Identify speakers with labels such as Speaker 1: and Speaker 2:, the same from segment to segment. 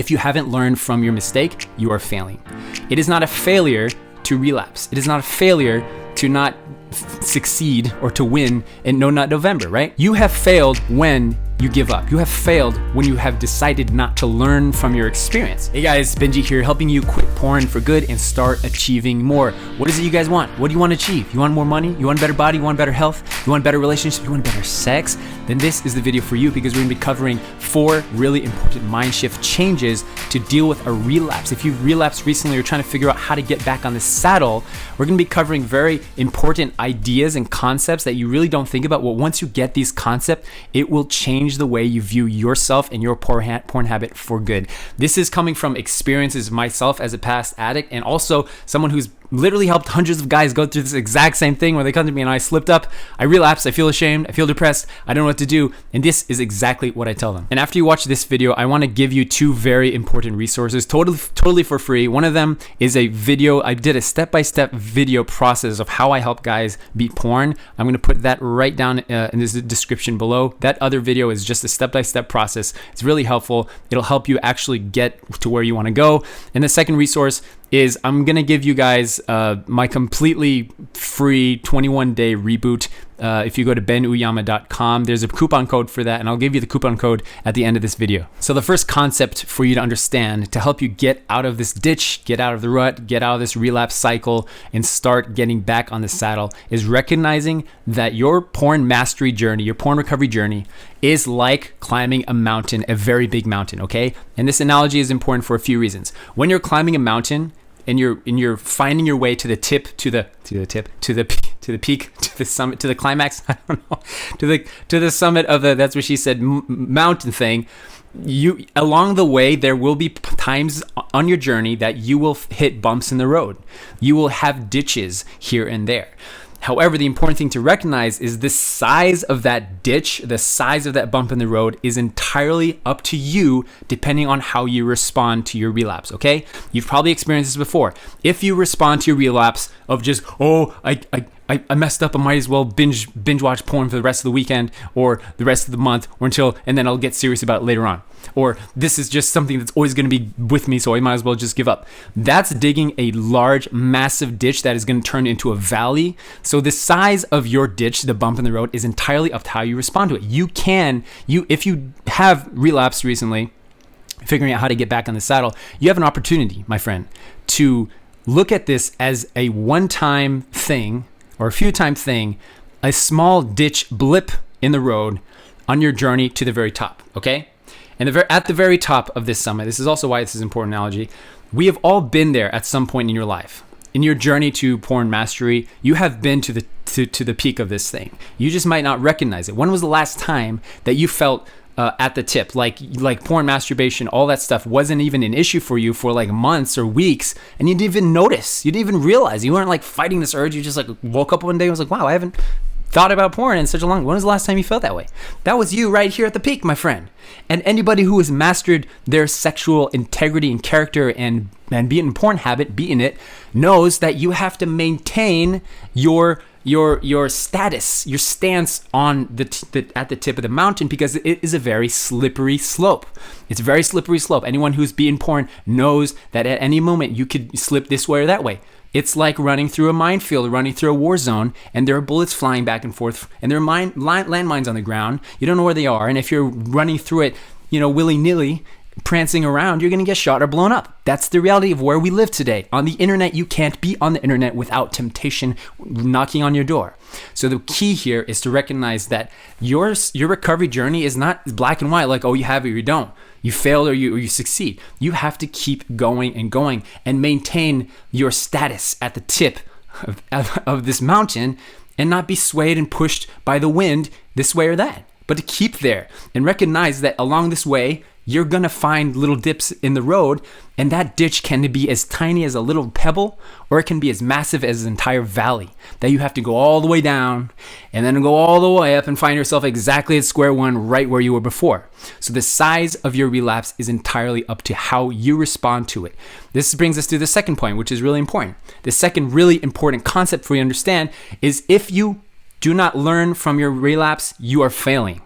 Speaker 1: If you haven't learned from your mistake, you are failing. It is not a failure to relapse. It is not a failure to not succeed or to win in NoNutNovember, right? You have failed when you give up. You have failed when you have decided not to learn from your experience. Hey guys, Benji here, helping you quit porn for good and start achieving more. What is it you guys want? What do you want to achieve? You want more money? You want a better body? You want better health? You want better relationships? You want better sex? Then this is the video for you, because we're gonna be covering 4 really important mind shift changes to deal with a relapse. If you've relapsed recently or trying to figure out how to get back on the saddle, we're gonna be covering very important ideas and concepts that you really don't think about. Well, once you get these concepts, it will change the way you view yourself and your porn habit for good. This is coming from experiences myself as a past addict, and also someone who's literally helped hundreds of guys go through this exact same thing, where they come to me and I slipped up, I relapsed, I feel ashamed, I feel depressed, I don't know what to do, and this is exactly what I tell them. And after you watch this video, I want to give you 2 very important resources, totally for free. One of them is a video. I did a step-by-step video process of how I help guys beat porn. I'm going to put that right down in the description below. That other video is just a step-by-step process. It's really helpful. It'll help you actually get to where you want to go. And the second resource is I'm gonna give you guys my completely free 21-day reboot. If you go to benuyama.com, there's a coupon code for that, and I'll give you the coupon code at the end of this video. So the first concept for you to understand to help you get out of this ditch, get out of the rut, get out of this relapse cycle, and start getting back on the saddle is recognizing that your porn mastery journey, your porn recovery journey, is like climbing a mountain, a very big mountain, okay? And this analogy is important for a few reasons. When you're climbing a mountain, and you're finding your way to the tip, to the peak, to the summit, to the climax, I don't know, to the summit of the, that's what she said, mountain thing. You, along the way, there will be times on your journey that you will hit bumps in the road. You will have ditches here and there. However, the important thing to recognize is the size of that ditch, the size of that bump in the road is entirely up to you, depending on how you respond to your relapse, okay? You've probably experienced this before. If you respond to your relapse of just, oh, I messed up, I might as well binge watch porn for the rest of the weekend or the rest of the month, or until, and then I'll get serious about it later on. Or this is just something that's always going to be with me, so I might as well just give up. That's digging a large, massive ditch that is going to turn into a valley. So the size of your ditch, the bump in the road, is entirely up to how you respond to it. If you have relapsed recently, figuring out how to get back on the saddle, you have an opportunity, my friend, to look at this as a one-time thing or a few-time thing, a small ditch blip in the road on your journey to the very top, okay? And at the very top of this summit, this is also why this is an important analogy, we have all been there at some point in your life. In your journey to porn mastery, you have been to the peak of this thing. You just might not recognize it. When was the last time that you felt at the tip, like porn, masturbation, all that stuff wasn't even an issue for you for like months or weeks, and you didn't even notice, you didn't even realize, you weren't like fighting this urge, you just like woke up one day and was like, wow, I haven't thought about porn in such a long. When was the last time you felt that way? That was you right here at the peak, my friend. And anybody who has mastered their sexual integrity and character and beaten porn habit, beaten it, knows that you have to maintain your status, your stance on at the tip of the mountain, because it is a very slippery slope. It's a very slippery slope. Anyone who's beaten porn knows that at any moment you could slip this way or that way. It's like running through a minefield, running through a war zone, and there are bullets flying back and forth, and there are landmines on the ground. You don't know where they are, and if you're running through it, willy-nilly, prancing around, you're gonna get shot or blown up. That's the reality of where we live today. On the internet, you can't be on the internet without temptation knocking on your door. So the key here is to recognize that your recovery journey is not black and white, like, oh, you have it or you don't. You fail or you succeed. You have to keep going and maintain your status at the tip of this mountain and not be swayed and pushed by the wind this way or that, but to keep there and recognize that along this way, you're gonna find little dips in the road, and that ditch can be as tiny as a little pebble, or it can be as massive as an entire valley that you have to go all the way down and then go all the way up and find yourself exactly at square one, right where you were before. So the size of your relapse is entirely up to how you respond to it. This brings us to the second point, which is really important. The second really important concept for you to understand is if you do not learn from your relapse, you are failing.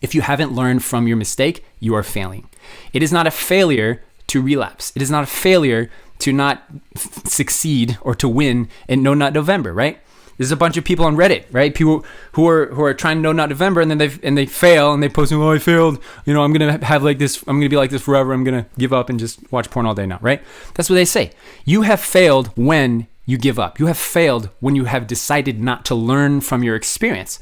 Speaker 1: If you haven't learned from your mistake, you are failing. It is not a failure to relapse. It is not a failure to not succeed or to win in NoNutNovember, right? There's a bunch of people on Reddit, right? People who are trying to NoNutNovember and then they fail and they post, oh, I failed. You know, I'm gonna have like this. I'm gonna be like this forever. I'm gonna give up and just watch porn all day now, right? That's what they say. You have failed when you give up. You have failed when you have decided not to learn from your experience.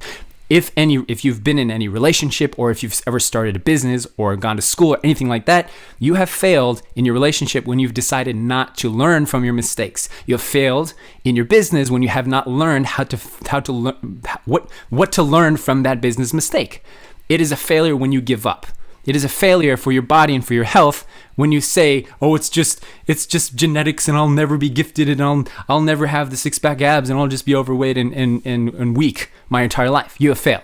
Speaker 1: If you've been in any relationship, or if you've ever started a business or gone to school or anything like that, you have failed in your relationship when you've decided not to learn from your mistakes. You have failed in your business when you have not learned what to learn from that business mistake. It is a failure when you give up. It is a failure for your body and for your health when you say, oh, it's just genetics and I'll never be gifted and I'll never have the six-pack abs and I'll just be overweight and weak my entire life. You have failed.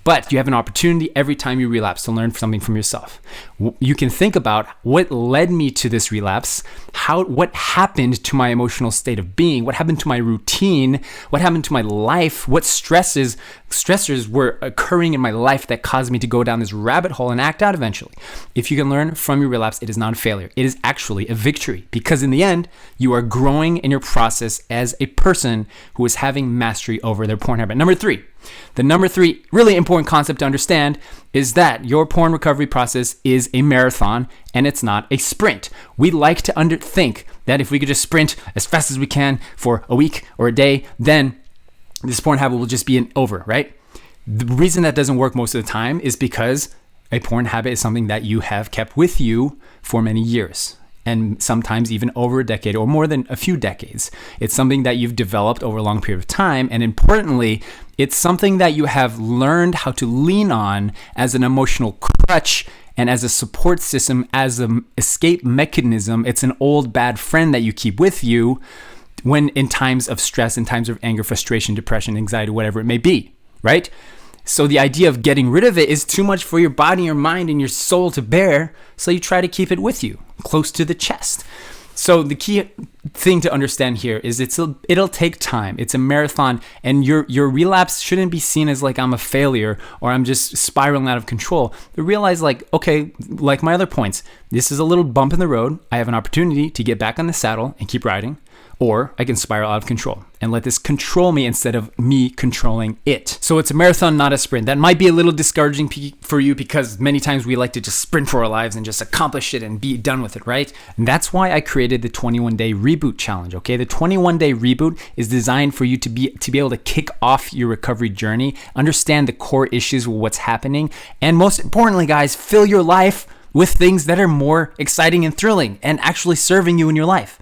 Speaker 1: But you have an opportunity every time you relapse to learn something from yourself. You can think about what led me to this relapse, what happened to my emotional state of being, what happened to my routine, what happened to my life, what stressors were occurring in my life that caused me to go down this rabbit hole and act out eventually. If you can learn from your relapse, it is not a failure. It is actually a victory, because in the end, you are growing in your process as a person who is having mastery over their porn habit. The number three really important concept to understand is that your porn recovery process is a marathon and it's not a sprint. We like to think that if we could just sprint as fast as we can for a week or a day, then this porn habit will just be over, right? The reason that doesn't work most of the time is because a porn habit is something that you have kept with you for many years, and sometimes even over a decade or more than a few decades. It's something that you've developed over a long period of time, and importantly, it's something that you have learned how to lean on as an emotional crutch and as a support system, as an escape mechanism. It's an old bad friend that you keep with you when in times of stress, in times of anger, frustration, depression, anxiety, whatever it may be, right? So the idea of getting rid of it is too much for your body, your mind, and your soul to bear, so you try to keep it with you, close to the chest. So the key thing to understand here is it'll take time. It's a marathon, and your relapse shouldn't be seen as like I'm a failure or I'm just spiraling out of control. But realize okay, like my other points, this is a little bump in the road. I have an opportunity to get back on the saddle and keep riding, or I can spiral out of control and let this control me instead of me controlling it. So it's a marathon, not a sprint. That might be a little discouraging for you because many times we like to just sprint for our lives and just accomplish it and be done with it, right? And that's why I created the 21-day Reboot challenge, okay? The 21-day Reboot is designed for you to be able to kick off your recovery journey, understand the core issues of what's happening, and most importantly, guys, fill your life with things that are more exciting and thrilling and actually serving you in your life.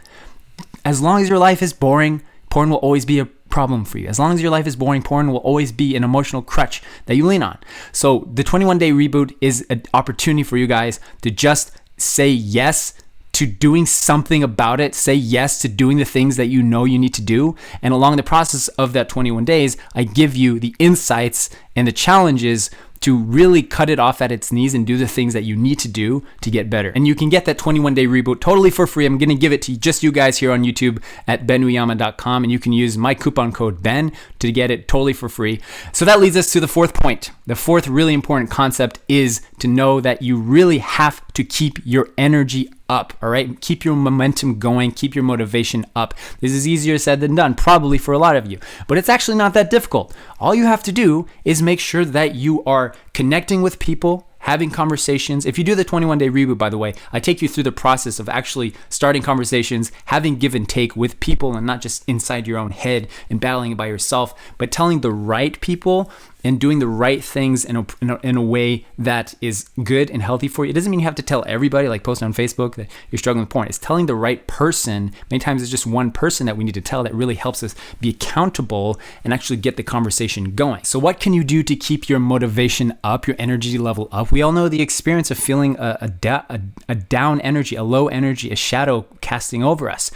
Speaker 1: As long as your life is boring, porn will always be a problem for you. As long as your life is boring, porn will always be an emotional crutch that you lean on. So the 21-day Reboot is an opportunity for you guys to just say yes to doing something about it. Say yes to doing the things that you know you need to do. And along the process of that 21 days, I give you the insights and the challenges to really cut it off at its knees and do the things that you need to do to get better. And you can get that 21-day Reboot totally for free. I'm going to give it to just you guys here on YouTube at benuyama.com, and you can use my coupon code BEN to get it totally for free. So that leads us to the fourth point. The fourth really important concept is to know that you really have to keep your energy up, all right? Keep your momentum going, keep your motivation up. This is easier said than done, probably for a lot of you, but it's actually not that difficult. All you have to do is make sure that you are connecting with people, having conversations. If you do the 21-day Reboot, by the way, I take you through the process of actually starting conversations, having give and take with people, and not just inside your own head and battling it by yourself, but telling the right people and doing the right things in a way that is good and healthy for you. It doesn't mean you have to tell everybody, like post on Facebook that you're struggling with porn. It's telling the right person. Many times it's just one person that we need to tell that really helps us be accountable and actually get the conversation going. So what can you do to keep your motivation up, your energy level up? We all know the experience of feeling a down energy, a low energy, a shadow casting over us.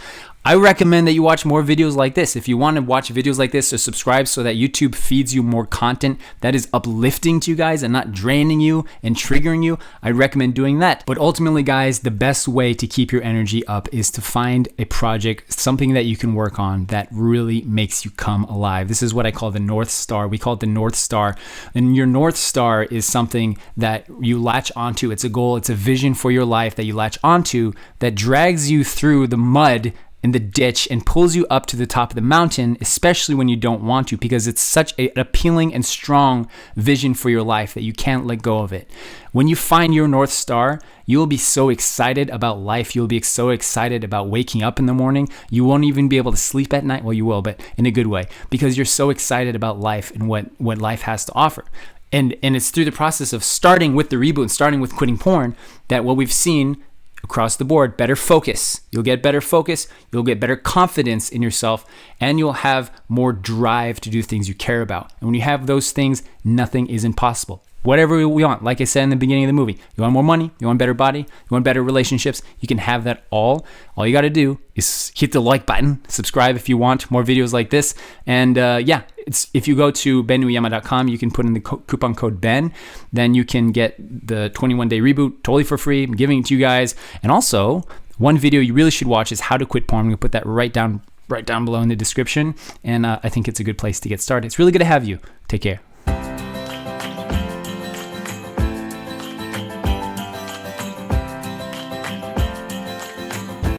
Speaker 1: I recommend that you watch more videos like this. If you want to watch videos like this, or subscribe so that YouTube feeds you more content that is uplifting to you guys and not draining you and triggering you, I recommend doing that. But ultimately, guys, the best way to keep your energy up is to find a project, something that you can work on that really makes you come alive. This is what I call the North Star. We call it the North Star. And your North Star is something that you latch onto. It's a goal, it's a vision for your life that you latch onto that drags you through the mud in the ditch and pulls you up to the top of the mountain, especially when you don't want to, because it's such an appealing and strong vision for your life that you can't let go of it. When you find your North Star, you will be so excited about life. You'll be so excited about waking up in the morning. You won't even be able to sleep at night. Well, you will, but in a good way, because you're so excited about life and what life has to offer. And it's through the process of starting with the reboot and starting with quitting porn that what we've seen across the board, better focus. You'll get better focus, you'll get better confidence in yourself, and you'll have more drive to do things you care about. And when you have those things, nothing is impossible. Whatever we want, like I said in the beginning of the movie, you want more money, you want a better body, you want better relationships, you can have that all. All you got to do is hit the like button, subscribe if you want more videos like this. And if you go to benuyama.com, you can put in the coupon code BEN. Then you can get the 21-day reboot totally for free. I'm giving it to you guys. And also, one video you really should watch is how to quit porn. I'm going to put that right down below in the description. And I think it's a good place to get started. It's really good to have you. Take care.